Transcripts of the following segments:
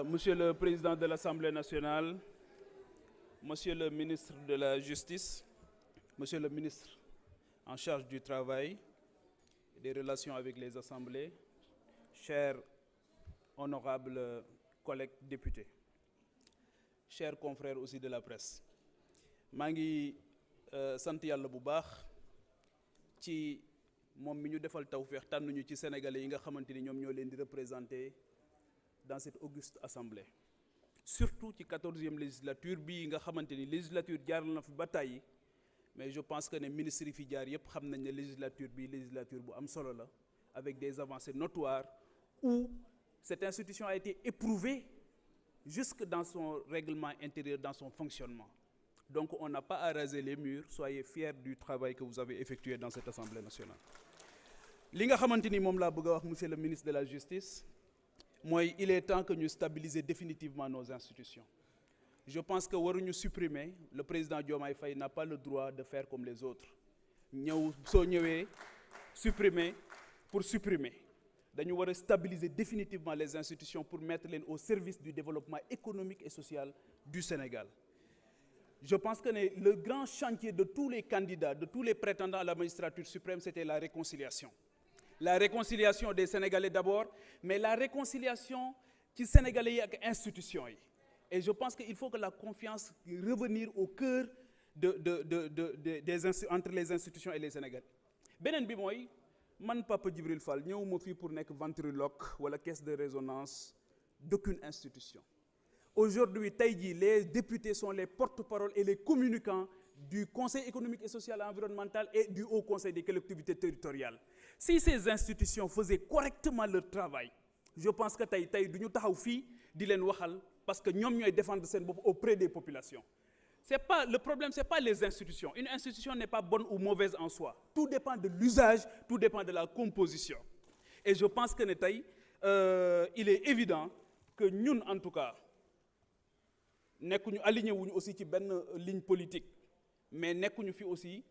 Monsieur le Président de l'Assemblée nationale, Monsieur le ministre de la Justice, Monsieur le ministre en charge du travail et des relations avec les assemblées, chers honorables collègues députés, chers confrères aussi de la presse, maa ngi sant yàlla bu baax ci moom mi ñu defal tawfeex tànnuñu ci sénégalais yi nga xamante ni ñoom ñoo leen di représenter dans cette auguste assemblée. Surtout ci 14e législature bii nga xamante ni législature jaar na fi ba tàyyi mais je pense que ne ministres yi fi jaar yëpp xam nañ ne législature bii législature bu am solo la avec des avancées notoires où cette institution a été éprouvée jusque dans son règlement intérieur, dans son fonctionnement. Donc on n'a pas à raser les murs, soyez fiers du travail que vous avez effectué dans cette Assemblée nationale. Li nga xamante ni moom laa bëgg a wax monsieur le ministre de la Justice mooy il est temps que ñu stabiliser définitivement nos institutions. Je pense que waruñu supprimer, le président Diomaye Faye n'a pas le droit de faire comme les autres. Soo ñëwee supprimer pour supprimer. Dañu war a stabiliser définitivement les institutions pour mettre leen au service du développement économique et social du Sénégal. Je pense que le grand chantier de tous les candidats, de tous les prétendants à la magistrature suprême, c'était la réconciliation. La réconciliation des Sénégalais d'abord, mais la réconciliation ci Sénégalais yi ak institutions yi. Et je pense qu'il faut que la confiance revenir au cœur entre les institutions et les Sénégalais. Beneen bi mooy man Papa Djibril Fall ñëwuma fii pour nekk ventriloque wala caisse de résonance d'aucune institution. Aujourd'hui tey jii les députés sont les porte-parole et les communicants du Conseil économique et social et environnemental et du Haut Conseil des collectivités territoriales. Si ces institutions faisaient correctement leur travail, je pense que tey du ñu taxaw fii di leen waxal parce que ñoom ñooy défendre seen bopp auprès des populations. Le problème, c'est pas les institutions. Une institution n'est pas bonne ou mauvaise en soi. Tout dépend de l'usage, tout dépend de la composition. Et je pense que il est évident que ñun en tout cas nekkuñu aligné wuñu aussi ci benn ligne politique, mais nekkuñu fi aussi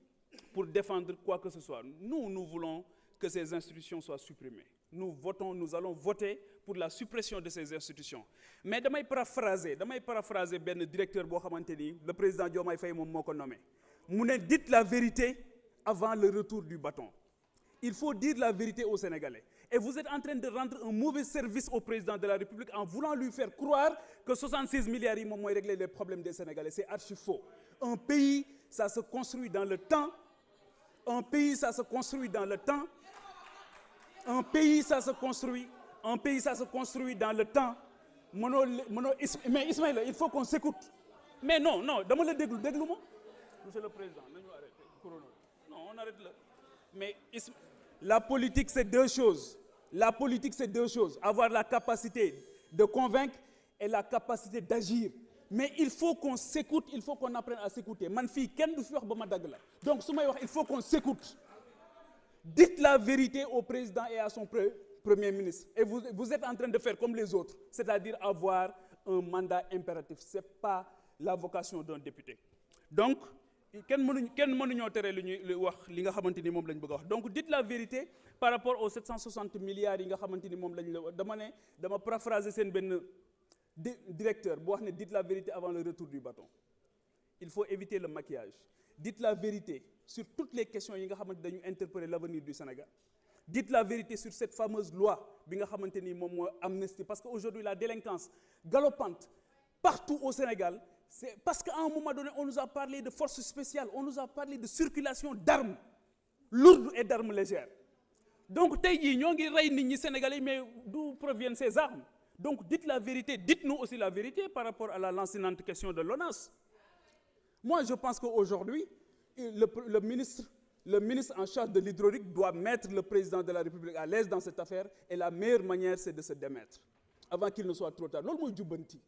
pour défendre quoi que ce soit. Nous voulons que ces institutions soient supprimées. Nous allons voter pour la suppression de ces institutions. Mais damay paraphraser benn directeur boo xamante ni le président Diomaye Faye moom moo ko nommé. Mu ne dites la vérité avant le retour du bâton. Il faut dire la vérité aux Sénégalais. Et vous êtes en train de rendre un mauvais service au président de la République en voulant lui faire croire que 66 milliards yi moom mooy régler les problèmes des Sénégalais. C'est archi faux. Un pays, ça se construit dans le temps. Un pays, ça se construit dans le temps. Un pays, ça se construit dans le temps. Mais Ismaïla, il faut qu'on s'écoute. Mais non, dama la déglu ma. Monsieur le Président, nañu arrêter chrono. Non, on arrête là. Mais la politique, c'est deux choses. Avoir la capacité de convaincre et la capacité d'agir. Mais il faut qu'on s'écoute, il faut qu'on apprenne à s'écouter. Man fii kenn du fi wax ba ma dagg la. Donc su may wax, il faut qu'on s'écoute. Dites la vérité au président et à son premier ministre. Et vous êtes en train de faire comme les autres, c'est-à-dire avoir un mandat impératif. C'est pas la vocation d'un député. Donc kenn mënuñoo tere lu wax li nga xamante ni moom lañ bëgg a wax. Donc dites la vérité par rapport aux 760 milliards yi nga xamante ni moom lañ la dama paraphraser seen benn directeur bu wax ne dites la vérité avant le retour du bâton. Il faut éviter le maquillage. Dites la vérité sur toutes les questions yi nga xamante dañu interpeller l'avenir du Sénégal. Dites la vérité sur cette fameuse loi bi nga xamante ni moom moo amnistie, parce que aujourd'hui la délinquance galopante partout au Sénégal, c'est parce qu'à un moment donné on nous a parlé de forces spéciales, on nous a parlé de circulation d'armes lourdes et d'armes légères. Donc tey jii ñoo ngi rey nit ñi Sénégalais, mais d'où proviennent ces armes? Donc dites la vérité, dites-nous aussi la vérité par rapport à la lancinante question de l'ONAS. Moi je pense qu'aujourd'hui le ministre en charge de l'hydraulique doit mettre le président de la République à l'aise dans cette affaire, et la meilleure manière c'est de se démettre avant qu'il ne soit trop tard. Loolu mooy jubbanti.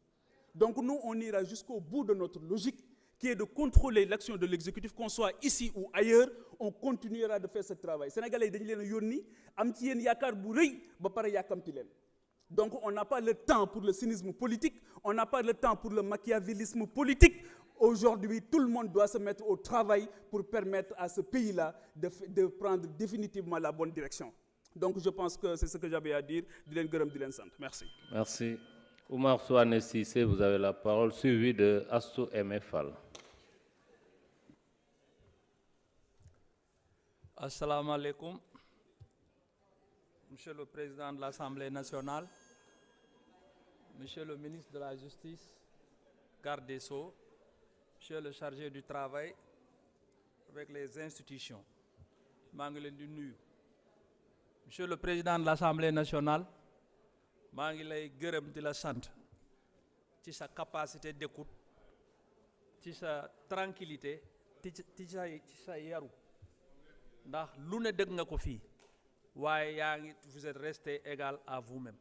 Donc nous on ira jusqu'au bout de notre logique qui est de contrôler l'action de l'exécutif, qu'on soit ici ou ailleurs, on continuera de faire ce travail. Sénégalais dañu leen a yónni am ci yéen yaakaar bu rëy ba pare yàkkamti leen. Donc on n'a pas le temps pour le cynisme politique, on n'a pas le temps pour le machiavélisme politique. Aujourd'hui, tout le monde doit se mettre au travail pour permettre à ce pays-là de prendre définitivement la bonne direction. Donc je pense que c'est ce que j'avais à dire. Di leen gërëm, di leen sant. Merci. Merci. Oumar Souane Cissé, vous avez la parole, suivi de Astou Aimé Fall. Assalamu alaikum. Monsieur le Président de l'Assemblée nationale, Monsieur le ministre de la Justice, garde des Sceaux, Monsieur le chargé du travail avec les institutions, maa ngi leen di nuyu. Monsieur le Président de l'Assemblée nationale, maa ngi lay gërëm di la sant ci sa capacité d'écoute, ci sa tranquillité, ci sa yaru ndax lu ne dégg nga ko fii waaye yaa ngi vous êtes resté égal à vous-même.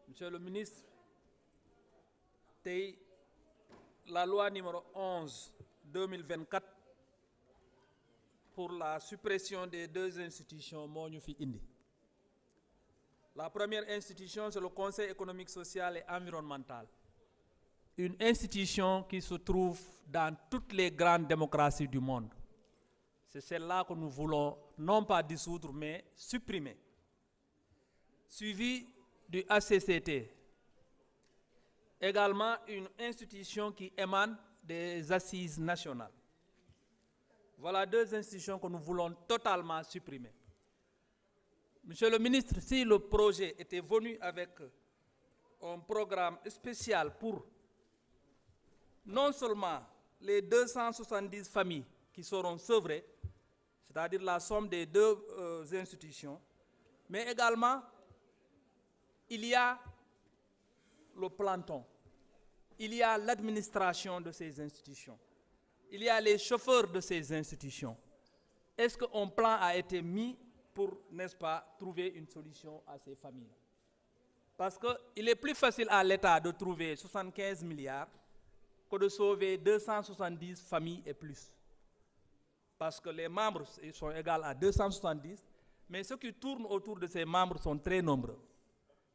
Monsieur le ministre, tey la loi numéro 11/2024 pour la suppression des 2 institutions moo ñu fi indi. La première institution, c'est le Conseil économique, social et environnemental. Une institution qui se trouve dans toutes les grandes démocraties du monde. C'est celle-là que nous voulons non pas dissoudre, mais supprimer. Suivi du HCCT. Également une institution qui émane des assises nationales. Voilà 2 institutions que nous voulons totalement supprimer. Monsieur le ministre, si le projet était venu avec un programme spécial pour non seulement les 270 familles qui seront sevrées, c'est-à-dire la somme des 2 institutions, mais également il y a le planton, il y a l'administration de ces institutions, il y a les chauffeurs de ces institutions. Est-ce qu'un plan a été mis pour, n'est-ce pas, trouver une solution à ces familles? Parce qu'il est plus facile à l'État de trouver 75 milliards que de sauver 270 familles et plus. Parce que les membres ils sont égaux à 270, mais ceux qui tournent autour de ces membres sont très nombreux.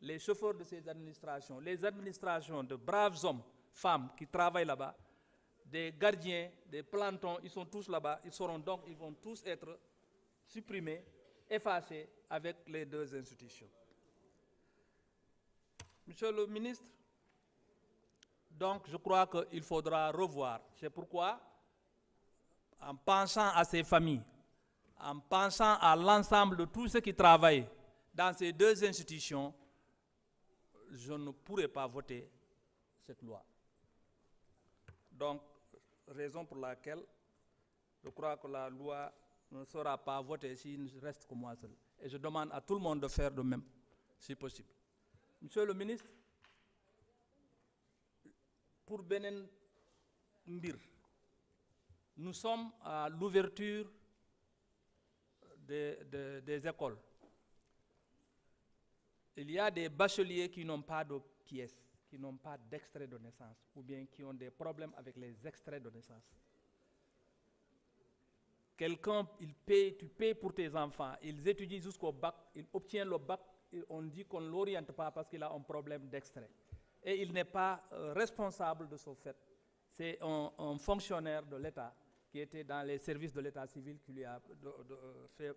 Les chauffeurs de ces administrations, les administrations de braves hommes, femmes qui travaillent là-bas, des gardiens, des plantons, ils sont tous là-bas, ils vont tous être supprimés, effacés avec les 2 institutions. Monsieur le ministre, donc je crois qu'il faudra revoir. C'est pourquoi, en pensant à ces familles, en pensant à l'ensemble de tous ceux qui travaillent dans ces 2 institutions, je ne pourrai pas voter cette loi. Donc, raison pour laquelle je crois que la loi ne sera pas votée s'il reste que moi seul. Et je demande à tout le monde de faire de même, si possible. Monsieur le ministre, pour Benen Mbir, nous sommes à l'ouverture des écoles. Il y a des bacheliers qui n'ont pas de pièces, qui n'ont pas d'extrait de naissance, ou bien qui ont des problèmes avec les extraits de naissance. Quelqu'un, tu payes pour tes enfants, ils étudient jusqu'au bac, ils obtiennent le bac, et on dit qu'on ne l'oriente pas parce qu'il a un problème d'extrait. Et il n'est pas responsable de ce fait. C'est un fonctionnaire de l'État qui était dans les services de l'État civil qui lui a fait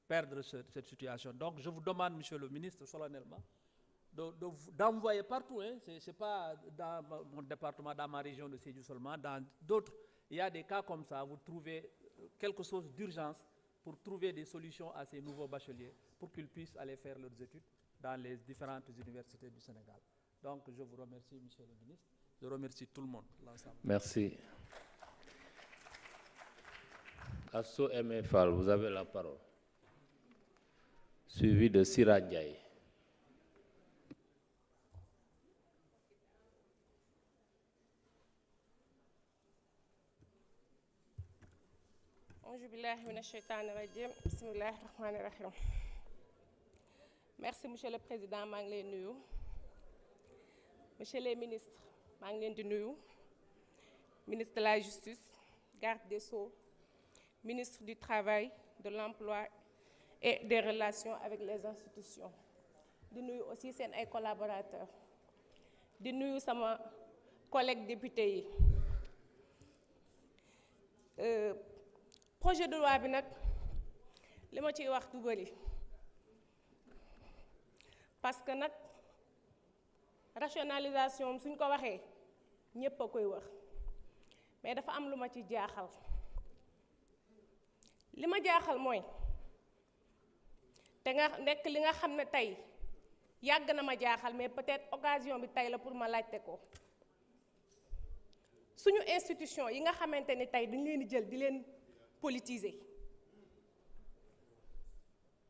perdre cette situation. Donc je vous demande, monsieur le ministre, solennellement, d'envoyer partout, hein, ce n'est pas dans mon département, dans ma région de Sédhiou seulement, dans d'autres, il y a des cas comme ça, vous trouvez quelque chose d'urgence pour trouver des solutions à ces nouveaux bacheliers, pour qu'ils puissent aller faire leurs études dans les différentes universités du Sénégal. Donc je vous remercie, monsieur le ministre, je remercie tout le monde, l'ensemble. Merci. Astou Aimé Fall, vous avez la parole. Suivi de Sira Ndiaye. Merci, monsieur le président, maa ngi leen nuyu. Monsieur les ministres, maa ngi leen di nuyu. Ministre de la Justice, garde des Sceaux, ministre du Travail, de l'Emploi et des Relations avec les institutions. Di nuyu aussi seen ay collaborateurs. Di nuyu sama collègues députés yi. Projet de loi bi nag li ma ciy wax du bëri parce que nag rationalisation suñ ko waxee ñépp a koy wax mais dafa am lu ma ci jaaxal li ma jaaxal mooy te nga nekk li nga xam ne tey yàgg na ma jaaxal mais peut-être occasion bi tey la pour ma laajte ko suñu institution yi nga xamante ni tey dañ leen di jël di leen politiser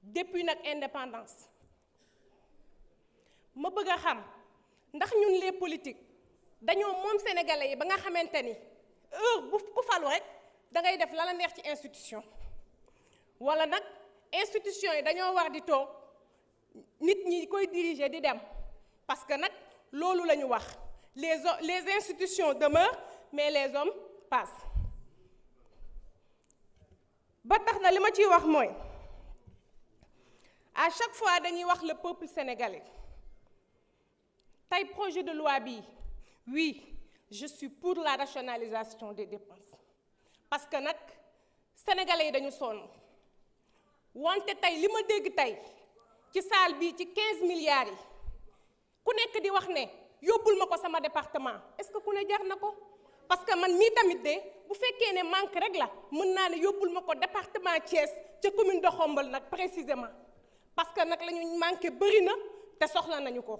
depuis nag indépendance ma bëgg a xam ndax ñun les politiques dañoo moom sénégalais yi ba nga xamante ni heure bu ku falu rek da ngay def la la neex ci institution wala nag institution yi dañoo war di toog nit ñi koy diriger di dem parce que nag loolu la ñu wax les institutions demeurent mais les hommes passent ba tax na li ma ciy wax mooy à chaque fois dañuy wax le peuple sénégalais tey projet de loi bi oui je suis pour la rationalisation des dépenses parce que nag sénégalais yi dañu sonn wante tey li ma dégg tey ci salle bi ci 15 milliards yi ku nekk di wax ne yóbbul ma ko sama département est-ce que ku ne jar na ko parce que man mii tamit de bu fekkee ne manque rek la mën naa ne yóbbul ma ko département Thiès ca commune de Khombole nag précisément parce que nag la ñu manqué bëri na te soxla nañu ko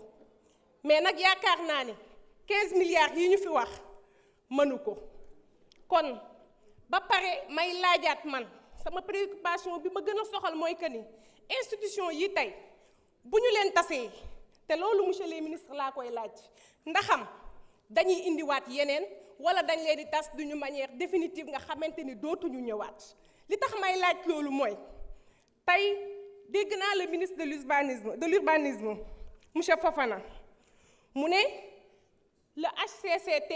mais nag yaakaar naa ni 15 milliards yi ñu fi wax mënu ko kon ba pare may laajaat man sama préoccupation bi ma gën a soxal mooy que ni institution yi tey bu ñu leen tasee te loolu monsieur le ministre laa koy laaj ndaxam dañuy indiwaat yeneen wala dañ leen di tas duñu manière définitive nga xamante ni dootuñu ñëwaat li tax may laaj loolu mooy tey dégg naa le ministre de l'urbanisme monsieur Fofana mu ne le HCCT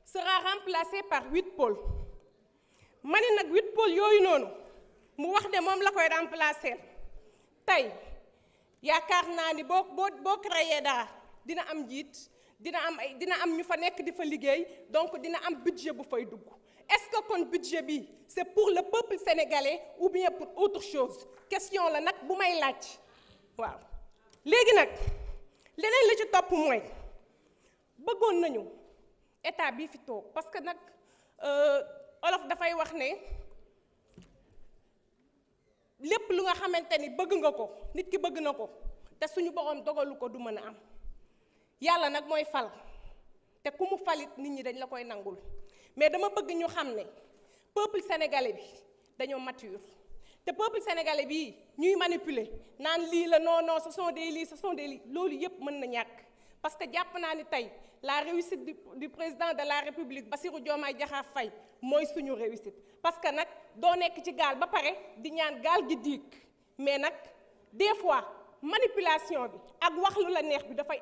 sera remplacé par 8 pôles ma ne nag 8 pôles yooyu noonu mu wax de moom la koy remplacer tey yaakaar naa ni boo créé dara dina am njiit dina am ñu fa nekk di fa liggéey donc dina am budget bu fay dugg est-ce que kon budget bi c'est pour le peuple sénégalais ou bien pour autre chose question la nag bu may laaj waaw léegi nag leneen li ci topp mooy bëggoon nañu état bii fi toog parce que nag olof dafay wax ne lépp lu nga xamante ni bëgg nga ko nit ki bëgg na ko te suñu borom dogalu ko du mën a am yàlla nag mooy fal te ku mu falit nit ñi dañ la koy nangul mais dama bëgg ñu xam ne peuple sénégalais bi dañoo mature te peuple sénégalais bii ñuy manipuler naan lii la non ce sont des lii loolu yépp mën na ñàkk parce que jàpp naa ni tey la réussite du président de la république Bassirou Diomaye Diakhar Faye mooy suñu réussite parce que nag doo nekk ci gaal ba pare di ñaan gaal gi diig mais nag des fois manipulation bi ak wax lu la neex bi dafay